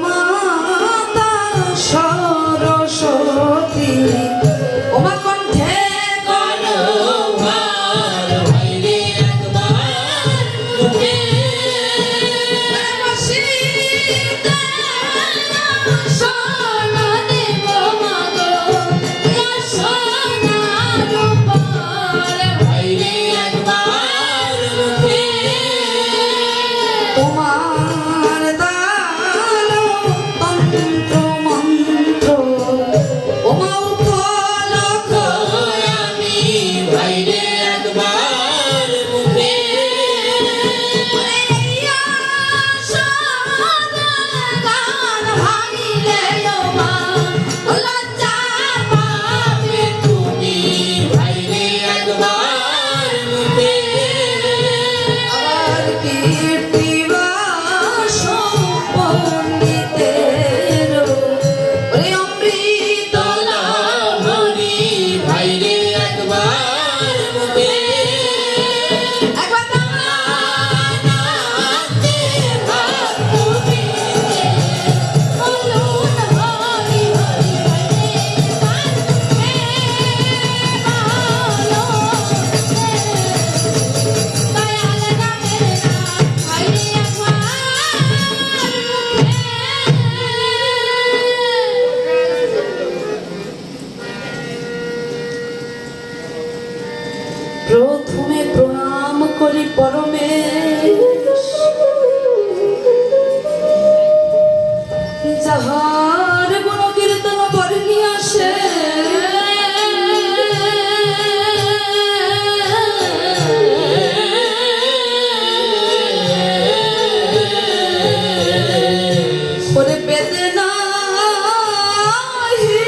মাতা সরস্বতী ওমা কণ্ঠে করো ভার হইলে একবার মুখে বসিতে সোনা দেব মাগো সোনার উপর হইলে একবার মুখে তোমার দানো তন্ত্র মন্ত্র ওমা উপলক্ষ আমি ভাইরে একবার মুখে গান ভাঙিলে ওমা লজ্জা পাবে তুমি ভাইরে একবার মুখে আবার কীর্তি পণ্ডিতের ওরে অমৃত লাভরি ভাইরে একবার মুখে একবার নাতে ভাবি বলুন হরি হরি প্রথমে প্রণাম করি পরমেশ যাহার গুণ কীর্তন বর্ণি আসে ওরে পেতে নাহি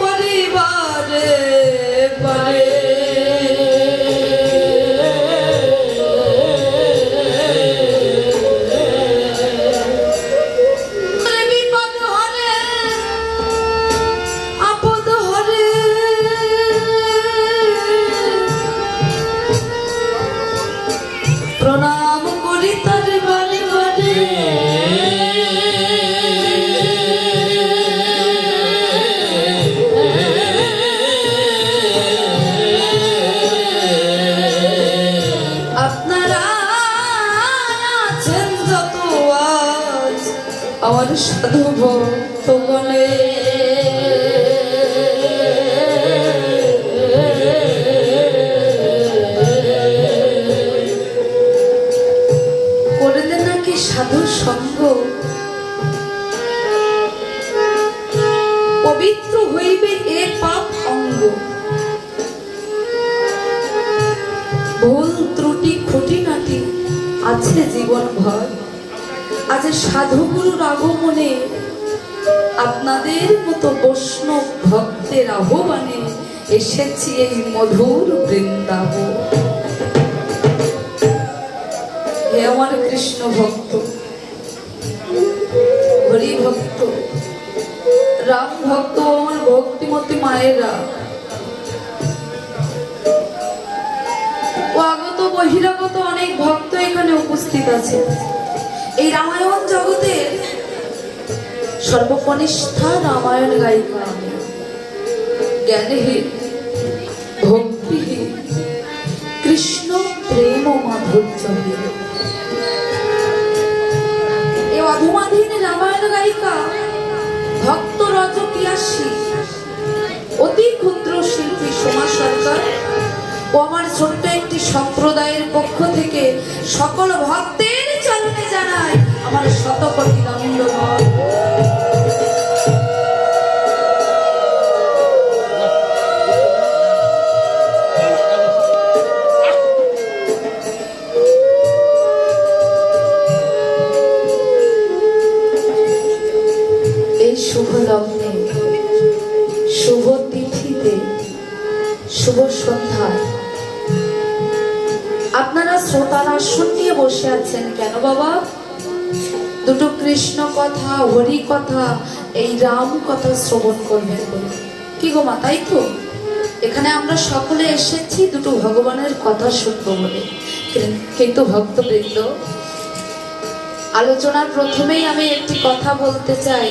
করিবারে পারে প্রণাম করি তার বাড়ি বাড়ি আপনারা আছেন যত আজ আমার সাধু ভক্তগণে সাধু সঙ্গ পবিত্র হইবে এ পাপ অঙ্গ ভুল ত্রুটি খুঁটিনাটি আছে জীবন ভর আজ সাধুগুরুর আগমনে আপনাদের মতো বৈষ্ণব ভক্তের আহ্বানে এসেছি এই মধুর বৃন্দাবন। হে আমার কৃষ্ণ ভক্ত, হরি ভক্ত, রাম ভক্ত, আমার ভক্তিমতী মায়েরা ও আগত বহিরাগত অনেক ভক্ত এখানে উপস্থিত আছে। এই রামায়ণ জগতের সর্বকনিষ্ঠা রামায়ণ গায়িকা আমি, জ্ঞানহীন, ভক্তিহীন, কৃষ্ণ প্রেম ও মাধুর্যহীন এই অধমাধীন রামায়ণ গায়িকা, ভক্ত রজপিয়াসী, অতি ক্ষুদ্র শিল্পী সোমা সরকার ও আমার ছোট্ট একটি সম্প্রদায়ের পক্ষ থেকে সকল ভক্তের চরণে জানাই আমার শতকোটি দণ্ডবত। এই শুভ লগ্নে, শুভ তিথিতে, শুভ সন্ধ্যায় আপনারা শ্রোতারা আসন নিয়ে বসে আছেন কেন বাবা? দুটো কৃষ্ণ কথা, হরি কথা, এই রাম কথা শ্রবণ করবেন বলে। কি গো মা, তাই তো? এখানে আমরা সকলে এসেছি দুটো ভগবানের কথা শুনবো বলে। কিন্তু ভক্তবৃন্দ, আলোচনার প্রথমেই আমি একটি কথা বলতে চাই,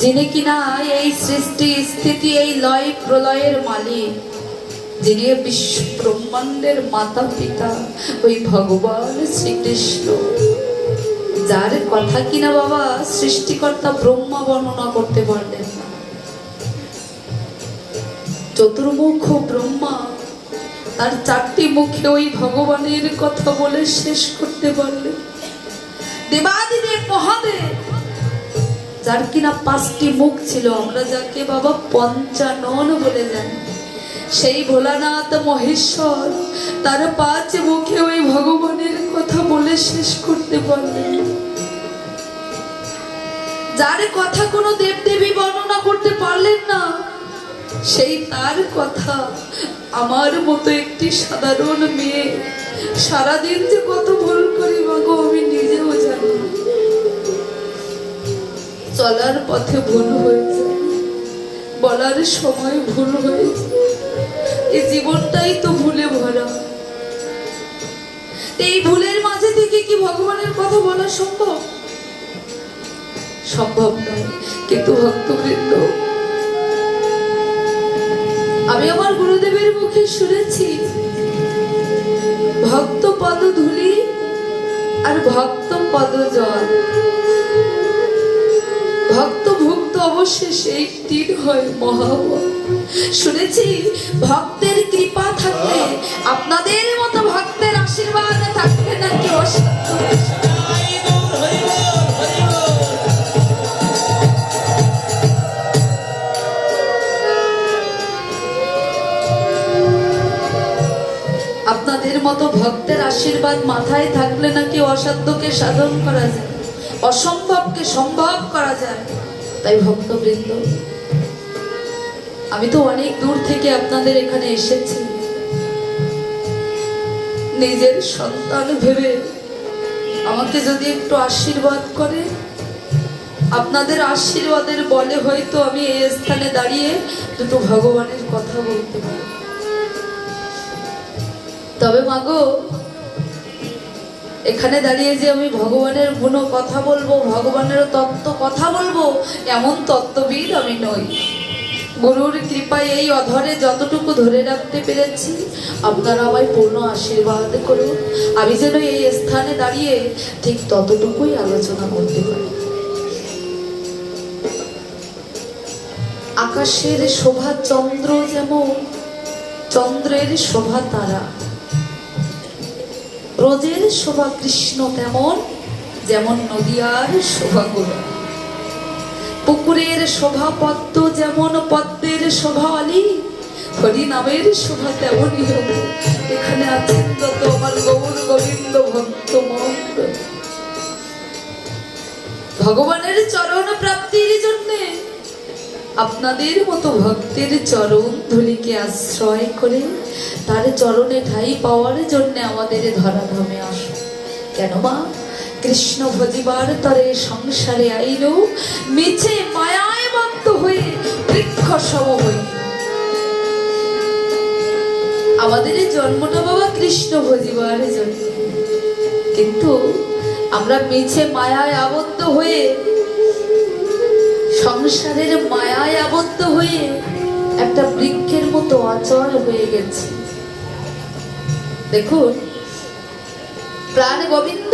যিনি কিনা এই সৃষ্টি স্থিতি এই লয় প্রলয়ের মালিক, যিনি বিশ্ব ব্রহ্মাণ্ডের মাতা পিতা, ওই ভগবান শ্রীকৃষ্ণ, যার কথা কিনা বাবা সৃষ্টিকর্তা ব্রহ্মা বর্ণনা করতে পারলেন না। চতুর্মুখ ব্রহ্মা তার চারটি মুখে ওই ভগবানের কথা বলে শেষ করতে পারলেন। দেবাদিদেব মহাদেব, যার কিনা পাঁচটি মুখ ছিল, আমরা যাকে বাবা পঞ্চানন বলে জানি, সেই ভোলানাথ মহেশ্বর তার পাঁচ মুখে ওই ভগবানের কথা বলে শেষ করতে পারলেন। যার কথা কোনো দেবদেবী বর্ণনা করতে পারলেন না, সেই তার কথা আমার মতো একটি সাধারণ মেয়ে সারাদিন যে কত ভুল করি মাগো আমি নিজেও জানি। চলার পথে ভুল হয়ে যায়, বলার সময় ভুল হয়ে যায়, এই জীবনটাই তো ভুলে ভরা। এই ভুলের মাঝে থেকে কি ভগবানের কথা বলা সম্ভব? সম্ভব নয়। কিন্তু ভক্তবৃন্দ, আমি আমার গুরুদেবের মুখে শুনেছি, ভক্ত পদ ধূলি আর ভক্ত পদ জল, ভক্ত ভুক্ত অবশেষে একটি হয় মহাবল। শুনেছি ভক্তের কৃপা থাকলে, আপনাদের মতো ভক্তের আশীর্বাদ থাকলে নাকি আপনাদের মতো ভক্তের আশীর্বাদ মাথায় থাকলে নাকি অসাধ্যকে সাধন করা যায়, অসম্ভবকে সম্ভব করা যায়। তাই ভক্তবৃন্দ, আমি তো অনেক দূর থেকে আপনাদের এখানে এসেছি, নিজের সন্তান ভেবে আমাকে যদি একটু আশীর্বাদ করে, আপনাদের আশীর্বাদের বলে হয়তো আমি এই স্থানে দাঁড়িয়ে দুটো ভগবানের কথা বলতে পারি। তবে মাগো, এখানে দাঁড়িয়ে যে আমি ভগবানের গুণ কথা বলবো, ভগবানের তত্ত্ব কথা বলবো, এমন তত্ত্ববিদ আমি নই। গুরুর কৃপায় এই অধরে যতটুকু ধরে রাখতে পেরেছি, আপনারা আমায় পূর্ণ আশীর্বাদ করুন, আমি যেন এই স্থানে দাঁড়িয়ে ঠিক ততটুকুই আলোচনা করতে পারি। আকাশের শোভা চন্দ্র যেমন, চন্দ্রের শোভা তারা, ব্রজের শোভা কৃষ্ণ তেমন, যেমন নদিয়ার শোভা গোরা, পুকুরের শোভা পদ্ম যেমন, পদ্মের শোভা আলী, হরি নামের শোভা তেমনই হবে। এখানে আছেন যত আমার গৌর গোবিন্দ ভক্ত মন্ত্র, ভগবানের চরণ প্রাপ্তির জন্যে আপনাদের মতো ভক্তের চরণ ধুলিকে আশ্রয় করে তার চরণে ঠাই পাওয়ার জন্য আমাদের ধরাধামে আসো। কেন মা? কৃষ্ণ ভজিবার তরে সংসারে আইল, মিছে মায়ায় বদ্ধ হয়ে বৃক্ষ সম হই। আমাদের জন্মটা বাবা কৃষ্ণ ভজিবার জন্য, কিন্তু আমরা মিছে মায়ায় আবদ্ধ হয়ে, সংসারের মায়ায় আবদ্ধ হয়ে একটা বৃক্ষের মতো অচল হয়ে গেছে। দেখুন, প্রাণ গোবিন্দ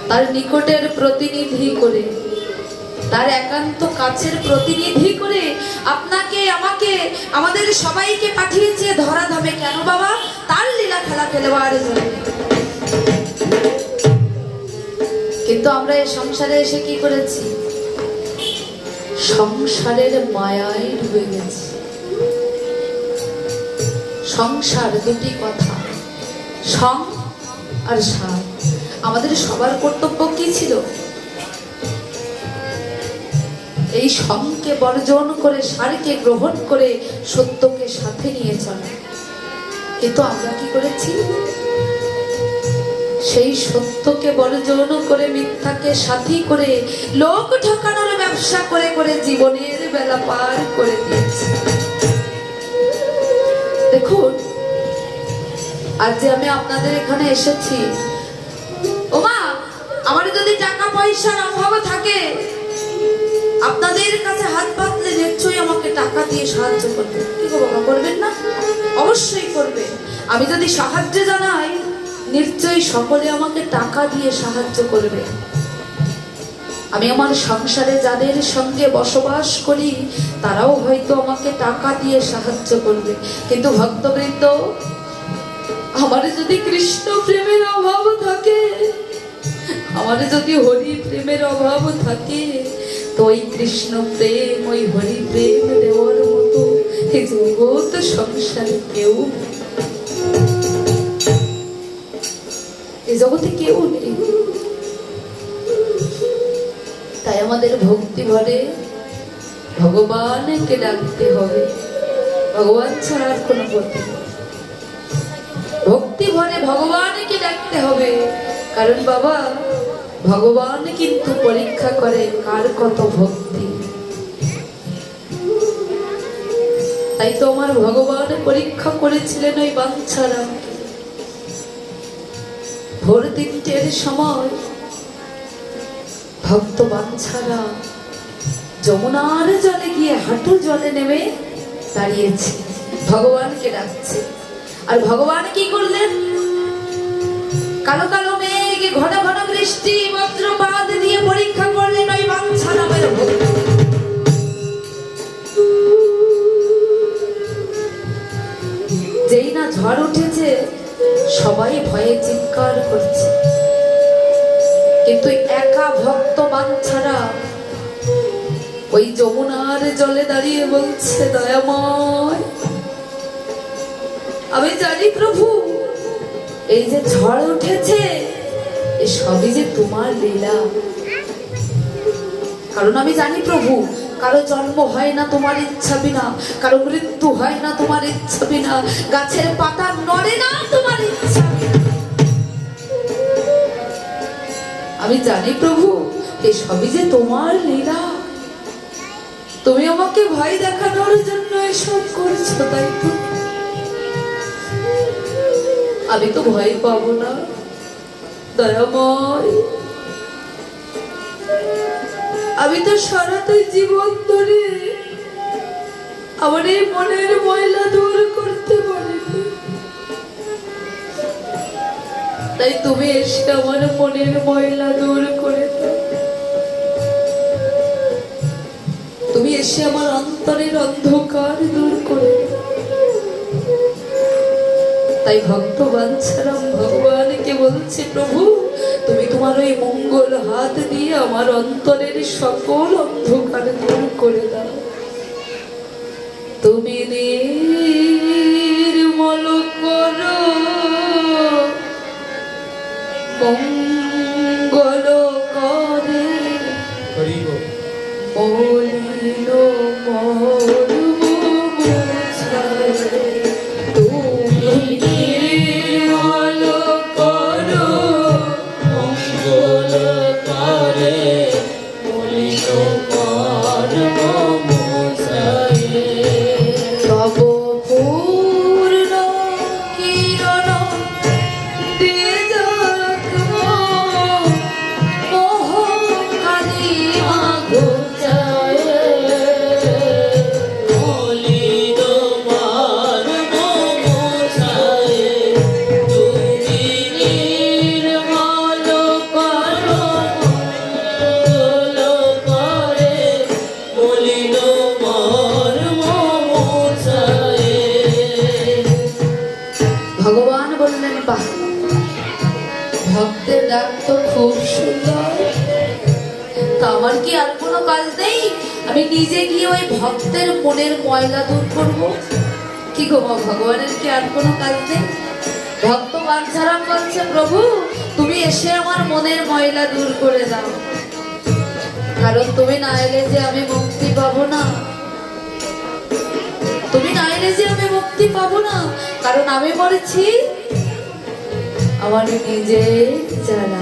তার নিকটের প্রতিনিধি করে, তার একান্ত কাছের প্রতিনিধি করে আপনাকে আমাকে আমাদের সবাইকে পাঠিয়েছে ধরাধামে। কেন বাবা? তার লীলা খেলা খেলবার জন্য। কিন্তু আমরা এই সংসারে এসে কি করেছি? সংসারের মায়ায় ডুবে গেছি। সংসার দুটি কথা, সং আর সার। আমাদের সবার কর্তব্য কি ছিল? এই সংকে বর্জন করে সারকে গ্রহণ করে সত্যকে সাথে নিয়ে চলা। কিন্তু আমরা কি করেছি? সেই সত্যকে বর্জন করে মিথ্যাকে সাথী করে লোক ঠকানোর ব্যবসা করে করে জীবনের বেলা পার করে দিয়েছি। দেখুন, আজ যে আমি আপনাদের এখানে এসেছি, ও আমার যদি টাকা পয়সার অভাব থাকে, আপনাদের কাছে হাত পাতলে নিশ্চয়ই আমাকে টাকা দিয়ে সাহায্য করবে। কি গো বাবা, করবেন না? অবশ্যই করবে। আমি যদি সাহায্য জানাই, নিশ্চয়ই সকলে আমাকে টাকা দিয়ে সাহায্য করবে। আমি আমার সংসারে যাদের সঙ্গে বসবাস করি, তারাও হয়তো আমাকে টাকা দিয়ে সাহায্য করবে। কিন্তু ভক্তবৃন্দ, আমার যদি কৃষ্ণ প্রেমের অভাব থাকে, আমার যদি হরি প্রেমের অভাব থাকে, তো ওই কৃষ্ণ প্রেম, ওই হরি প্রেম দেওয়ার মতো এই জগৎ সংসারে কেউ, এই জগতে কেউ নেই। তাই আমাদের ভক্তি ভরে ভগবানকে ডাকতে হবে, ভগবান ছাড়া আর কোনো গতি নেই। ভক্তি ভরে ভগবানকে ডাকতে হবে, কারণ বাবা, ভগবান কিন্তু পরীক্ষা করে কার কত ভক্তি। তাই তো আমার ভগবান পরীক্ষা করেছিলেন ওই বাঞ্ছারামকে। ভোর 3টের সময় ভক্ত বাঞ্ছারা যমুনার জলে গিয়ে হাঁটু জলে নেমে দাঁড়িয়েছে, ভগবানকে ডাকছে। আর ভগবান কি করলেন? কালো কালো মেঘ, ঘন ঘন বৃষ্টি, বজ্রপাত দিয়ে পরীক্ষা করলেন ওই বাঞ্ছারামের ভক্তি। যেই না ঝড় উঠেছে, সবাই ভয়ে চিৎকার করছে, কিন্তু একা ভক্ত বাঞ্ছারাম ওই যমুনার জলে দাঁড়িয়ে বলছে, দয়াময়, আমি জানি প্রভু, এই যে ঝড় উঠেছে, এ সবই যে তোমার লীলা। কারণ আমি জানি প্রভু, কারো জন্ম হয় না তোমার ইচ্ছা বিনা, কারো মৃত্যু হয় না তোমার ইচ্ছা বিনা, গাছের পাতা নড়ে না তোমার ইচ্ছা বিনা। আমি জানি প্রভু, এ সবই যে তোমার লীলা। তুমি আমাকে ভয় দেখানোর জন্য এসব করছো, তাই তো? আমি তো ভয় পাবো না, দয়াময়। আমি তো সারাটা জীবন ধরে আমার এই মনের ময়লা দূর করতে পারিনি, তাই তুমি এসে আমার মনের ময়লা দূর করে দাও। তুমি এসে আমার অন্তরের অন্ধকার দূর করে দাও। তাই ভক্ত বাঞ্ছারাম ভগবানকে বলছে, প্রভু, তুমি তোমার ওই মঙ্গল হাত দিয়ে আমার অন্তরের সকল অন্ধকার দূর করে দাও। তুমি নির্মল করো মঙ্গল করে মলিন মর্ম মুছায়। তুমি নির্মল করো মঙ্গল করে মলিন মর্ম মুছায়। তব পূর্ণ কিরণ দিয়ে যাক মোহকারী ঘুচায়। মলিন মর্ম মুছায়। তুমি নির্মল করো মঙ্গল করে মলিন মর্ম মুছায়। ভগবান বললেন, বাহ, ভক্তের ডাক তো খুব সুন্দর, তা আমার কি আর কোনো কাজ নেই? আমি নিজে গিয়ে ওই ভক্তের মনের ময়লা দূর করবো? কি গো, ভগবানের কি আর কোনো কাজ নেই? ভক্ত বাঞ্ছারাম বলছে, প্রভু, তুমি এসে আমার মনের ময়লা দূর করে দাও, কারণ তুমি না এলে যে আমি মুক্তি পাবো না। তুমি না এলে যে আমি মুক্তি পাবো না, কারণ আমি মরেছি আমার নিজের জানা।